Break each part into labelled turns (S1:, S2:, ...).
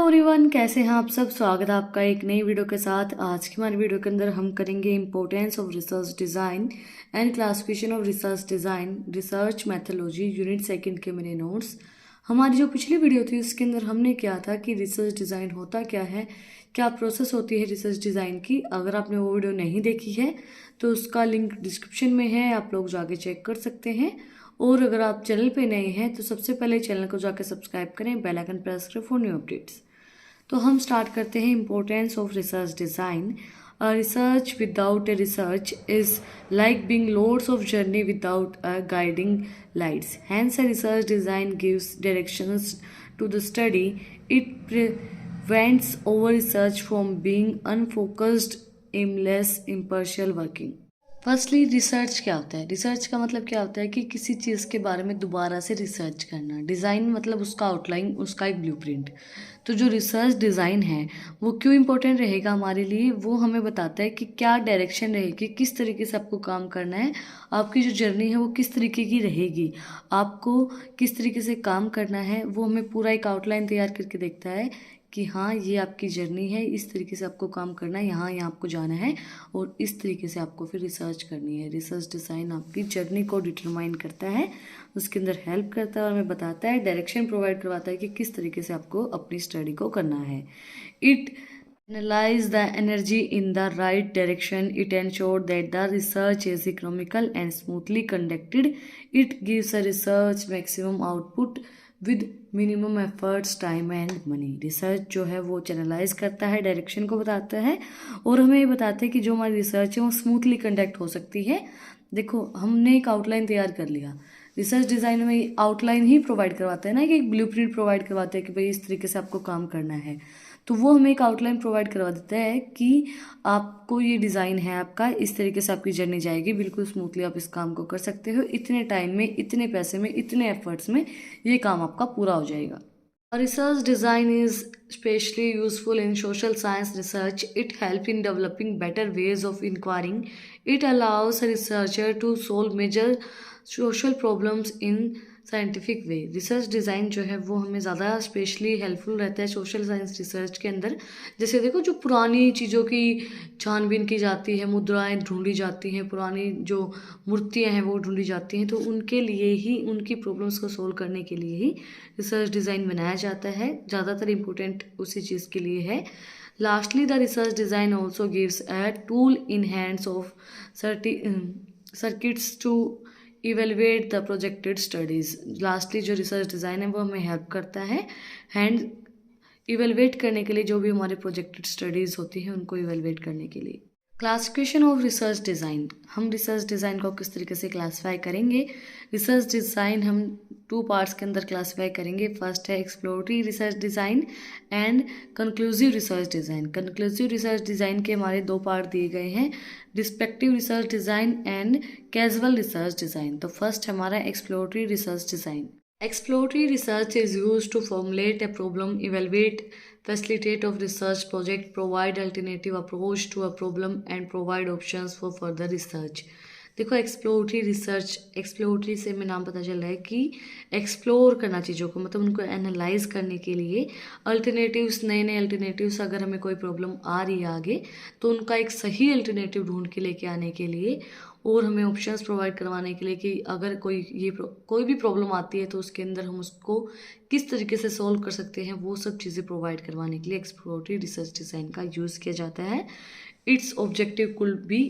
S1: Everyone, कैसे हैं आप सब। स्वागत है आपका एक नई वीडियो के साथ। आज की हमारी वीडियो के अंदर हम करेंगे importance of research design and classification of research design, research methodology, unit second के मेरे नोट्स। हमारी जो पिछली वीडियो थी उसके अंदर हमने किया था कि रिसर्च डिज़ाइन होता क्या है, क्या प्रोसेस होती है रिसर्च डिज़ाइन की। अगर आपने वो वीडियो नहीं देखी है तो उसका लिंक डिस्क्रिप्शन में है, आप लोग जाके चेक कर सकते हैं। और अगर आप चैनल पे नए हैं तो सबसे पहले चैनल को जाकर सब्सक्राइब करें, बेल आइकन प्रेस करें फॉर न्यू अपडेट्स। तो हम स्टार्ट करते हैं importance of research design. Research without a research is like being loads of journey without a guiding lights. Hence a research design gives directions to the study. It prevents over research from being unfocused, aimless, impartial working. Firstly research क्या होता है। Research का मतलब क्या होता है कि किसी चीज़ के बारे में दोबारा से रिसर्च करना। डिज़ाइन मतलब उसका आउटलाइन, उसका एक ब्लूप्रिंट। तो जो रिसर्च डिज़ाइन है वो क्यों इम्पोर्टेंट रहेगा हमारे लिए, वो हमें बताता है कि क्या डायरेक्शन रहेगी, किस तरीके से आपको काम करना है, आपकी जो जर्नी है वो किस तरीके की रहेगी, आपको किस तरीके से काम करना है। वो हमें पूरा एक आउटलाइन तैयार करके देखता है कि हाँ ये आपकी जर्नी है, इस तरीके से आपको काम करना है, यहाँ यहाँ आपको जाना है और इस तरीके से आपको फिर रिसर्च करनी है। रिसर्च डिज़ाइन आपकी जर्नी को डिटरमाइन करता है, उसके अंदर हेल्प करता है और हमें बताता है, डायरेक्शन प्रोवाइड करवाता है कि किस तरीके से आपको अपनी स्टडी को करना है। It analyze the energy in the right direction. It ensures that the research is economical and smoothly conducted. It gives a research maximum output with minimum efforts, time and money. Research जो है वो channelise करता है, direction को बताता है और हमें ये बताता है कि जो हमारी रिसर्च है वो स्मूथली कंडक्ट हो सकती है। देखो हमने एक आउटलाइन तैयार कर लिया। रिसर्च डिज़ाइन में आउटलाइन ही प्रोवाइड करवाता है ना, कि एक ब्लूप्रिंट प्रोवाइड करवाता है कि भाई इस तरीके से आपको काम करना है। तो वो हमें एक आउटलाइन प्रोवाइड करवा देता है कि आपको ये डिज़ाइन है आपका, इस तरीके से आपकी जर्नी जाएगी, बिल्कुल स्मूथली आप इस काम को कर सकते हो, इतने टाइम में, इतने पैसे में, इतने एफर्ट्स में ये काम आपका पूरा हो जाएगा। Research design is especially useful in social science research. It helps in developing better ways of inquiring. It allows a researcher to solve major social problems in scientific way. Research design जो है वो हमें ज़्यादा specially helpful रहता है social science research के अंदर। जैसे देखो जो पुरानी चीज़ों की छानबीन की जाती है, मुद्राएं ढूंढी जाती हैं, पुरानी जो मूर्तियां हैं वो ढूंढी जाती हैं, तो उनके लिए ही, उनकी प्रॉब्लम्स को सोल्व करने के लिए ही रिसर्च डिज़ाइन बनाया जाता है। ज़्यादातर इम्पोर्टेंट उसी चीज़ के लिए है। Lastly the research design also gives a tool in hands of circuits to evaluate the projected studies. Lastly जो रिसर्च डिज़ाइन है वो हमें हेल्प करता है हैंड इवेलुएट करने के लिए, जो भी हमारे प्रोजेक्टेड स्टडीज़ होती हैं उनको इवेलुएट करने के लिए। Classification of research design. हम रिसर्च डिज़ाइन को किस तरीके से क्लासीफाई करेंगे। रिसर्च डिज़ाइन हम 2 पार्ट्स के अंदर क्लासीफाई करेंगे। फर्स्ट है exploratory research design and conclusive research design. Conclusive research design के हमारे 2 पार्ट दिए गए हैं, descriptive research design and causal research design. तो फर्स्ट हमारा exploratory research design. Exploratory research is used to formulate a problem, evaluate, facilitate of research project, provide alternative approach to a problem and provide options for further research। देखो exploratory research, exploratory से हमें नाम पता चल रहा है कि explore करना चीज़ों को, मतलब उनको एनालाइज करने के लिए, अल्टरनेटिव्स, नए नए अल्टरनेटिव्स, अगर हमें कोई प्रॉब्लम आ रही है आगे तो उनका एक सही अल्टरनेटिव ढूंढ के लेके आने के लिए और हमें ऑप्शंस प्रोवाइड करवाने के लिए कि अगर कोई भी प्रॉब्लम आती है तो उसके अंदर हम उसको किस तरीके से सॉल्व कर सकते हैं, वो सब चीज़ें प्रोवाइड करवाने के लिए एक्सप्लोरेटरी रिसर्च डिज़ाइन का यूज़ किया जाता है। It's objective could be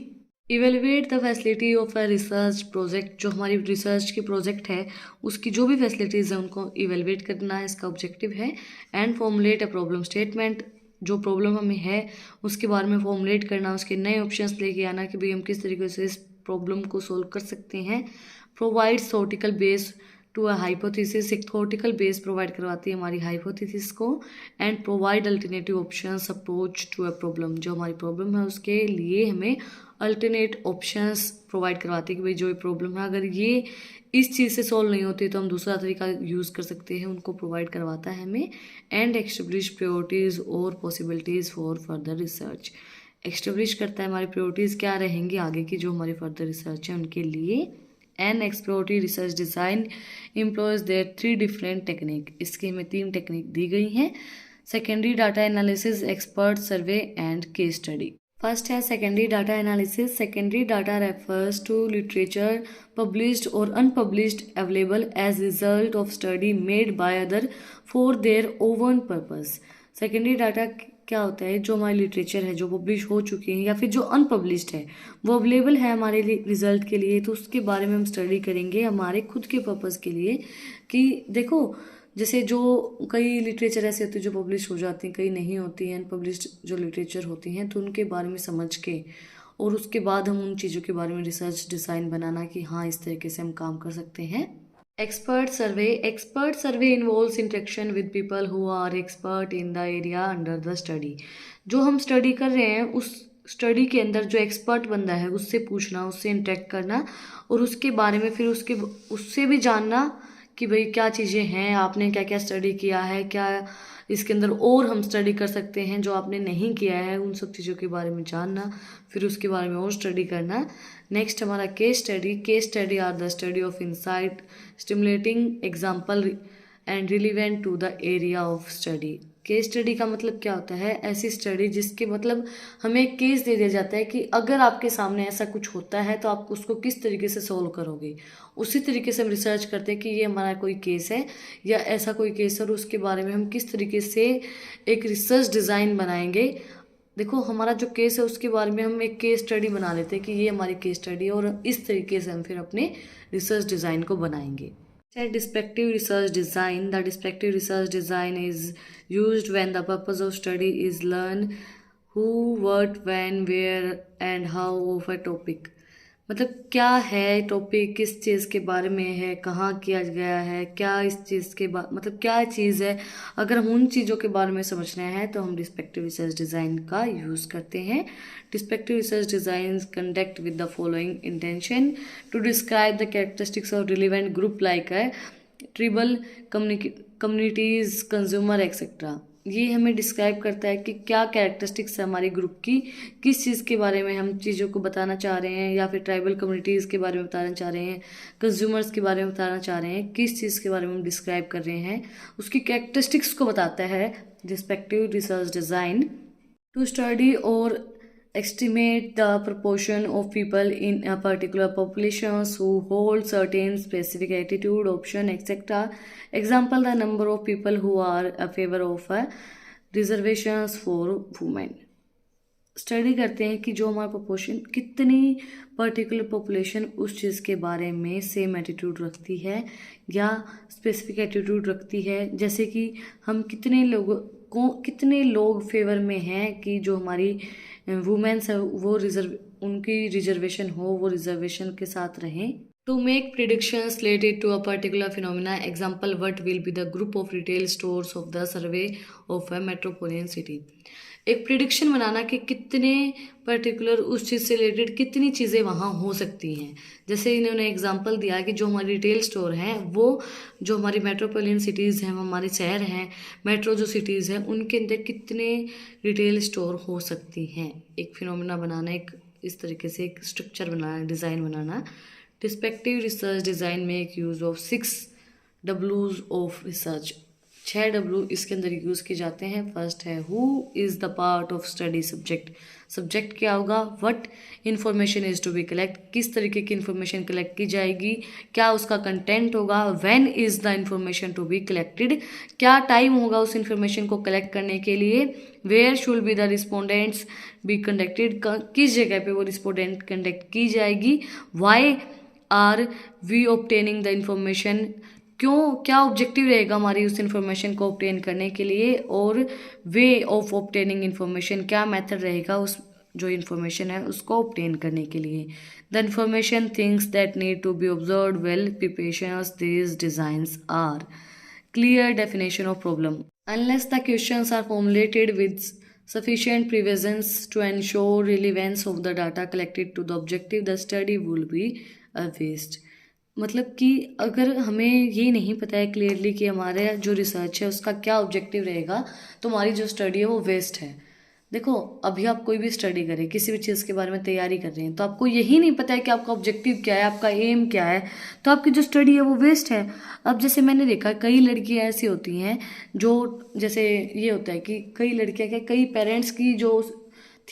S1: evaluate the facility of a research project. जो हमारी रिसर्च की प्रोजेक्ट है उसकी जो भी फैसिलिटीज़ हैं उनको इवेलुएट करना है, इसका ऑब्जेक्टिव है। And formulate a problem statement, जो प्रॉब्लम हमें है उसके बारे में फॉर्मुलेट करना, उसके नए ऑप्शंस लेके आना कि भाई हम किस तरीके से इस प्रॉब्लम को सोल्व कर सकते हैं। Provide theoretical base to a hypothesis, एक थ्योरेटिकल बेस प्रोवाइड करवाती है हमारी हाइपोथेसिस को। And provide alternative options approach to a problem, जो हमारी प्रॉब्लम है उसके लिए हमें अल्टरनेट ऑप्शंस प्रोवाइड करवाती है कि भाई जो प्रॉब्लम है अगर ये इस चीज़ से सॉल्व नहीं होती तो हम दूसरा तरीका यूज़ कर सकते हैं, उनको प्रोवाइड करवाता है हमें। एंड एस्टेब्लिश प्रायोरिटीज़ और possibilities for further research, establish करता है हमारी प्रायोरिटीज़ क्या रहेंगी आगे की जो हमारी फर्दर रिसर्च है उनके लिए। An exploratory research design employs their 3 different technique, इसकी हमें 3 टेक्निक दी गई हैं। Secondary data analysis, expert survey and case study. First है secondary data analysis. Secondary data refers to literature published or unpublished available as result of study made by other for their own purpose। Secondary data क्या होता है? जो हमारी literature है, जो publish हो चुकी है या फिर जो अनपब्लिश्ड है, वो अवेलेबल है हमारे लिए रिजल्ट के लिए, तो उसके बारे में हम स्टडी करेंगे हमारे खुद के पर्पज़ के लिए। कि देखो, जैसे जो कई लिटरेचर ऐसे होते हैं जो पब्लिश हो जाती हैं, कई नहीं होती हैं, अनपब्लिश्ड जो लिटरेचर होती हैं, तो उनके बारे में समझ के और उसके बाद हम उन चीज़ों के बारे में रिसर्च डिज़ाइन बनाना कि हाँ इस तरीके से हम काम कर सकते हैं। Expert survey. Expert survey involves interaction with people who are expert in the area under the study. जो हम स्टडी कर रहे हैं उस स्टडी के अंदर जो एक्सपर्ट बंदा है उससे पूछना, उससे इंटरेक्ट करना और उसके बारे में फिर उससे भी जानना कि भाई क्या चीज़ें हैं, आपने क्या क्या स्टडी किया है, क्या इसके अंदर और हम स्टडी कर सकते हैं जो आपने नहीं किया है, उन सब चीज़ों के बारे में जानना, फिर उसके बारे में और स्टडी करना। नेक्स्ट हमारा case study. Case study are the study of insight stimulating example and relevant to the area of study. Case study का मतलब क्या होता है? ऐसी स्टडी जिसके मतलब हमें एक केस दे दिया जाता है कि अगर आपके सामने ऐसा कुछ होता है तो आप उसको किस तरीके से सोल्व करोगे। उसी तरीके से हम रिसर्च करते हैं कि ये हमारा कोई केस है या ऐसा कोई केस है और उसके बारे में हम किस तरीके से एक रिसर्च डिज़ाइन बनाएंगे। देखो, हमारा जो केस है उसके बारे में हम एक केस स्टडी बना लेते हैं कि ये हमारी केस स्टडी है और इस तरीके से हम फिर अपने रिसर्च डिज़ाइन को बनाएंगे। Descriptive research design. The descriptive research design is used when the purpose of study is learn who, what, when, where and how of a topic। मतलब क्या है टॉपिक, किस चीज़ के बारे में है, कहाँ किया गया है, क्या इस चीज़ के मतलब क्या चीज़ है। अगर हम उन चीज़ों के बारे में समझना है तो हम डिस्पेक्टिव रिसर्च डिज़ाइन का यूज़ करते हैं। Descriptive research design conduct with the following intention to describe the characteristics of relevant group like tribal communities, consumer etcetera. ये हमें डिस्क्राइब करता है कि क्या कैरेक्टरिस्टिक्स है हमारी ग्रुप की, किस चीज़ के बारे में हम चीज़ों को बताना चाह रहे हैं, या फिर ट्राइबल कम्युनिटीज़ के बारे में बताना चाह रहे हैं, कंज्यूमर्स के बारे में बताना चाह रहे हैं, किस चीज़ के बारे में हम डिस्क्राइब कर रहे हैं, उसकी कैरेक्टरिस्टिक्स को बताता है डिस्पेक्टिव रिसर्च डिज़ाइन। टू स्टडी और estimate the proportion of people in a particular populations who hold certain specific attitude, option, etc. Example, the number of people who are a favor of a reservations for women। Study करते हैं कि जो हमारा proportion, कितनी particular population उस चीज़ के बारे में सेम एटीट्यूड रखती है या स्पेसिफिक एटीट्यूड रखती है। जैसे कि हम कितने लोग फेवर में हैं कि जो हमारी वुमेन्स है वो उनकी रिजर्वेशन हो, वो रिजर्वेशन के साथ रहें। To make predictions related to a particular phenomena, example what will be the group of retail stores of the survey of a metropolitan city. एक प्रिडिक्शन बनाना कि कितने पर्टिकुलर उस चीज़ से रिलेटेड कितनी चीज़ें वहाँ हो सकती हैं। जैसे इन्होंने एग्जांपल दिया कि जो हमारी रिटेल स्टोर हैं वो जो हमारी मेट्रोपोलियन सिटीज़ हैं, हमारे शहर हैं, मेट्रो जो सिटीज़ हैं, उनके अंदर कितने रिटेल स्टोर हो सकती हैं। एक फिनोमिना बनाना, एक इस तरीके से एक स्ट्रक्चर बनाना, डिज़ाइन बनाना। डिस्पेक्टिव रिसर्च डिज़ाइन में एक use of 6 W's of research. 6 W इसके अंदर यूज़ किए जाते हैं। फर्स्ट है who is the part of study subject. Subject क्या होगा? What information is to be collect, किस तरीके की इन्फॉर्मेशन कलेक्ट की जाएगी, क्या उसका कंटेंट होगा। When is the information to be collected, क्या टाइम होगा उस इन्फॉर्मेशन को कलेक्ट करने के लिए। Where should be the respondents be conducted, किस जगह पे वो रिस्पोंडेंट कंडक्ट की जाएगी। Why are we obtaining the information, क्यों, क्या ऑब्जेक्टिव रहेगा हमारी उस इन्फॉर्मेशन को ऑब्टेन करने के लिए। और वे ऑफ ऑब्टेनिंग इन्फॉर्मेशन, क्या मेथड रहेगा उस जो इन्फॉर्मेशन है उसको ऑब्टेन करने के लिए। The information things that need to be observe well preparations these designs are clear definition of problem unless the questions are formulated with sufficient previsions to ensure relevance of the data collected to the objective, the study will be a waste। मतलब कि अगर हमें ये नहीं पता है clearly कि हमारे जो रिसर्च है उसका क्या ऑब्जेक्टिव रहेगा तो हमारी जो स्टडी है वो वेस्ट है। देखो, अभी आप कोई भी स्टडी करें, किसी भी चीज़ के बारे में तैयारी कर रहे हैं, तो आपको यही नहीं पता है कि आपका ऑब्जेक्टिव क्या है, आपका एम क्या है, तो आपकी जो स्टडी है वो वेस्ट है। अब जैसे मैंने देखा कई लड़कियां ऐसी होती हैं जो, जैसे ये होता है कि कई लड़कियां क्या, कई पेरेंट्स की जो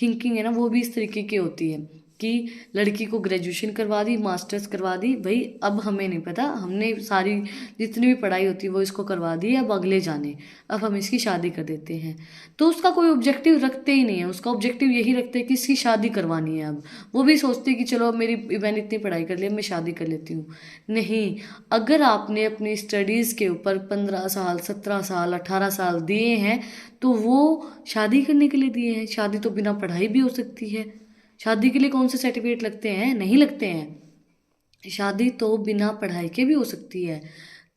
S1: थिंकिंग है ना वो भी इस तरीके की होती है कि लड़की को ग्रेजुएशन करवा दी, मास्टर्स करवा दी, भाई अब हमें नहीं पता, हमने सारी जितनी भी पढ़ाई होती है वो इसको करवा दी, अब अगले जाने, अब हम इसकी शादी कर देते हैं। तो उसका कोई ऑब्जेक्टिव रखते ही नहीं है, उसका ऑब्जेक्टिव यही रखते हैं कि इसकी शादी करवानी है। अब वो भी सोचते हैं कि चलो मैंने इतनी पढ़ाई कर ली, मैं शादी कर लेती हूँ। नहीं, अगर आपने अपनी स्टडीज़ के ऊपर 15 साल, 17 साल, 18 साल दिए हैं, तो वो शादी करने के लिए दिए हैं। शादी तो बिना पढ़ाई भी हो सकती है। शादी के लिए कौन से सर्टिफिकेट लगते हैं? नहीं लगते हैं। शादी तो बिना पढ़ाई के भी हो सकती है।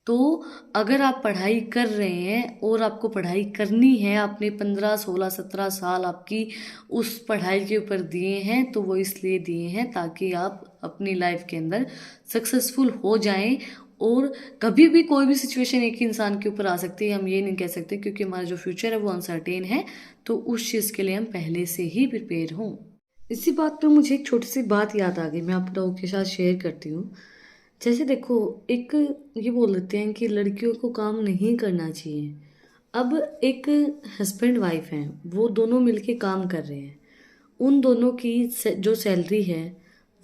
S1: तो अगर आप पढ़ाई कर रहे हैं और आपको पढ़ाई करनी है, आपने 15, 16, 17 साल आपकी उस पढ़ाई के ऊपर दिए हैं, तो वो इसलिए दिए हैं ताकि आप अपनी लाइफ के अंदर सक्सेसफुल हो जाएं। और कभी भी कोई भी सिचुएशन एक ही इंसान के ऊपर आ सकती है, हम ये नहीं कह सकते, क्योंकि हमारा जो फ्यूचर है वो अनसर्टेन है। तो उस चीज़ के लिए हम पहले से ही प्रिपेयर हों। इसी बात पे मुझे एक छोटी सी बात याद आ गई, मैं आप लोगों के साथ शेयर करती हूँ। जैसे देखो, एक ये बोल देते हैं कि लड़कियों को काम नहीं करना चाहिए। अब एक हस्बैंड वाइफ हैं, वो दोनों मिलके काम कर रहे हैं। उन दोनों की जो सैलरी है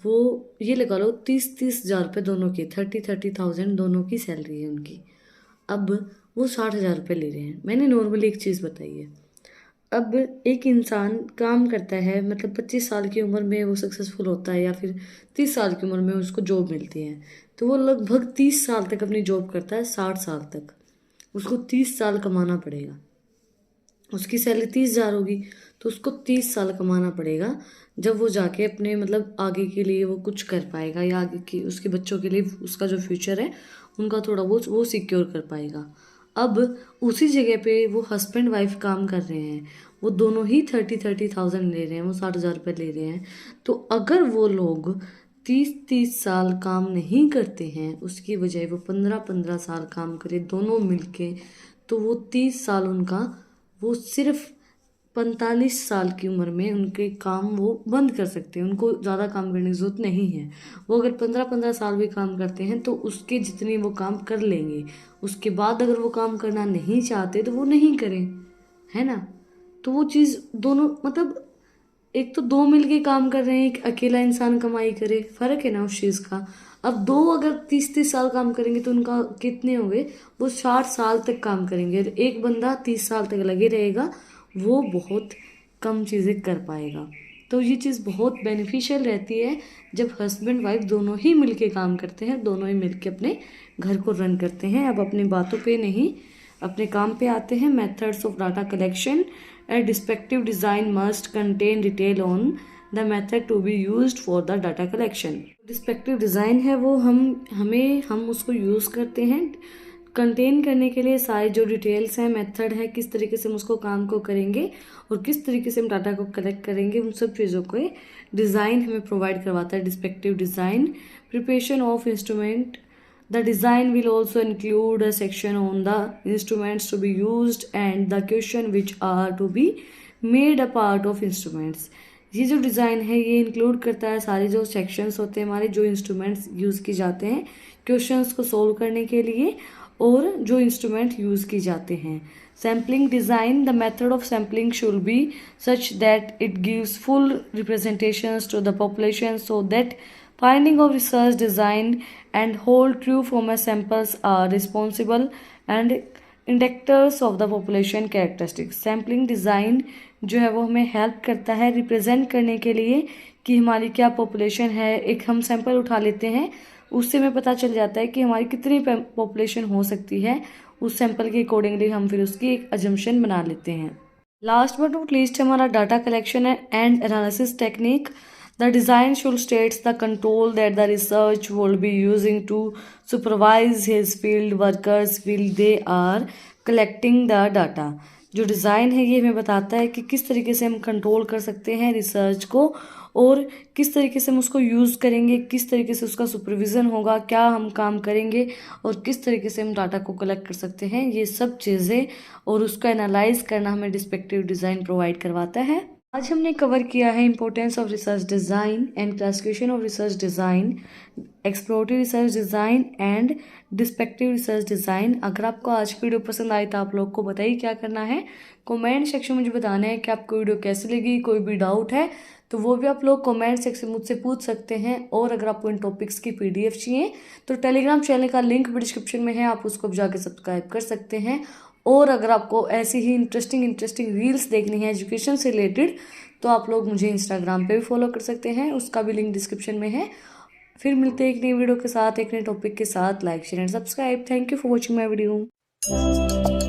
S1: वो, ये लगा लो 30-30 हज़ार रुपये दोनों की, 30-30 थाउजेंड दोनों की सैलरी है उनकी। अब वो 60 हज़ार रुपये ले रहे हैं। मैंने नॉर्मली एक चीज़ बताई है। अब एक इंसान काम करता है, मतलब 25 साल की उम्र में वो सक्सेसफुल होता है, या फिर 30 साल की उम्र में उसको जॉब मिलती है, तो वो लगभग 30 साल तक अपनी जॉब करता है, 60 साल तक। उसको 30 साल कमाना पड़ेगा। उसकी सैलरी 30 हज़ार होगी, तो उसको 30 साल कमाना पड़ेगा, जब वो जाके अपने मतलब आगे के लिए वो कुछ कर पाएगा, या आगे की उसके बच्चों के लिए उसका जो फ्यूचर है उनका थोड़ा बहुत वो सिक्योर कर पाएगा। अब उसी जगह पे वो हस्बैंड वाइफ काम कर रहे हैं, वो दोनों ही 30-30 थाउजेंड ले रहे हैं, वो 60 हज़ार रुपये ले रहे हैं। तो अगर वो लोग 30-30 साल काम नहीं करते हैं, उसकी बजाय वो 15-15 साल काम करें दोनों मिलके, तो वो 30 साल उनका, वो सिर्फ 45 साल की उम्र में उनके काम वो बंद कर सकते हैं। उनको ज़्यादा काम करने की ज़रूरत नहीं है। वो अगर 15-15 साल भी काम करते हैं तो उसके जितने वो काम कर लेंगे। उसके बाद अगर वो काम करना नहीं चाहते तो वो नहीं करें, है ना। तो वो चीज़ दोनों, मतलब एक तो दो मिलके काम कर रहे हैं, एक अकेला इंसान कमाई करे, फर्क है ना उस चीज़ का। अब दो अगर 30-30 साल काम करेंगे तो उनका कितने होंगे, वो 60 साल तक काम करेंगे। और एक बंदा 30 साल तक लगे रहेगा, वो बहुत कम चीज़ें कर पाएगा। तो ये चीज़ बहुत बेनिफिशियल रहती है जब हस्बैंड वाइफ दोनों ही मिलके काम करते हैं, दोनों ही मिलके अपने घर को रन करते हैं। अब अपनी बातों पे नहीं, अपने काम पे आते हैं। Methods of data collection. A descriptive design must contain detail on the method to be used for the data collection. Descriptive design है वो हम उसको यूज़ करते हैं कंटेन करने के लिए सारे जो डिटेल्स हैं, मेथड है, किस तरीके से हम उसको काम को करेंगे और किस तरीके से हम डाटा को कलेक्ट करेंगे, उन सब चीज़ों को डिज़ाइन हमें प्रोवाइड करवाता है descriptive design. Preparation of instrument. The design will also include a section on the instruments to be used and the question which are to be made a part of instruments. ये जो design है ये include करता है सारे जो sections होते हैं हमारे, जो इंस्ट्रूमेंट्स यूज़ की जाते हैं क्वेश्चंस को सोल्व करने के लिए, और जो इंस्ट्रूमेंट यूज़ की जाते हैं। Sampling design. The method of sampling should be such that it gives full representations to the population so that finding of research design and whole true form samples are responsible and indicators of the population characteristics. Sampling design जो है वो हमें help करता है represent करने के लिए कि हमारी क्या पॉपुलेशन है। एक हम सैंपल उठा लेते हैं, उससे हमें पता चल जाता है कि हमारी कितनी पॉपुलेशन हो सकती है। उस सैंपल के अकॉर्डिंगली हम फिर उसकी एक अजम्पशन बना लेते हैं। लास्ट बट नॉट लीस्ट हमारा डाटा कलेक्शन है and analysis technique. The design should state the control that the research will be using to supervise his field workers while they are collecting the data. जो design है ये हमें बताता है कि किस तरीके से हम कंट्रोल कर सकते हैं रिसर्च को, और किस तरीके से हम उसको यूज़ करेंगे, किस तरीके से उसका सुपरविज़न होगा, क्या हम काम करेंगे और किस तरीके से हम डाटा को कलेक्ट कर सकते हैं, ये सब चीज़ें और उसका एनालाइज करना हमें डिस्पेक्टिव डिज़ाइन प्रोवाइड करवाता है। आज हमने कवर किया है importance of research design and classification of research design, exploratory research design and descriptive research design. अगर आपको आज की वीडियो पसंद आई तो आप लोग को बताइए क्या करना है, कमेंट सेक्शन में मुझे बताना है कि आपको वीडियो कैसी लगी। कोई भी डाउट है तो वो भी आप लोग कमेंट सेक्शन मुझसे पूछ सकते हैं। और अगर आपको इन टॉपिक्स की PDF चाहिए तो टेलीग्राम चैनल का लिंक भी डिस्क्रिप्शन में है, आप उसको भी जाकर सब्सक्राइब कर सकते हैं। और अगर आपको ऐसी ही इंटरेस्टिंग रील्स देखनी है एजुकेशन से रिलेटेड तो आप लोग मुझे इंस्टाग्राम पे भी फॉलो कर सकते हैं, उसका भी लिंक डिस्क्रिप्शन में है। फिर मिलते हैं एक नई वीडियो के साथ, एक नए टॉपिक के साथ। Like share and subscribe. Thank you for watching my video.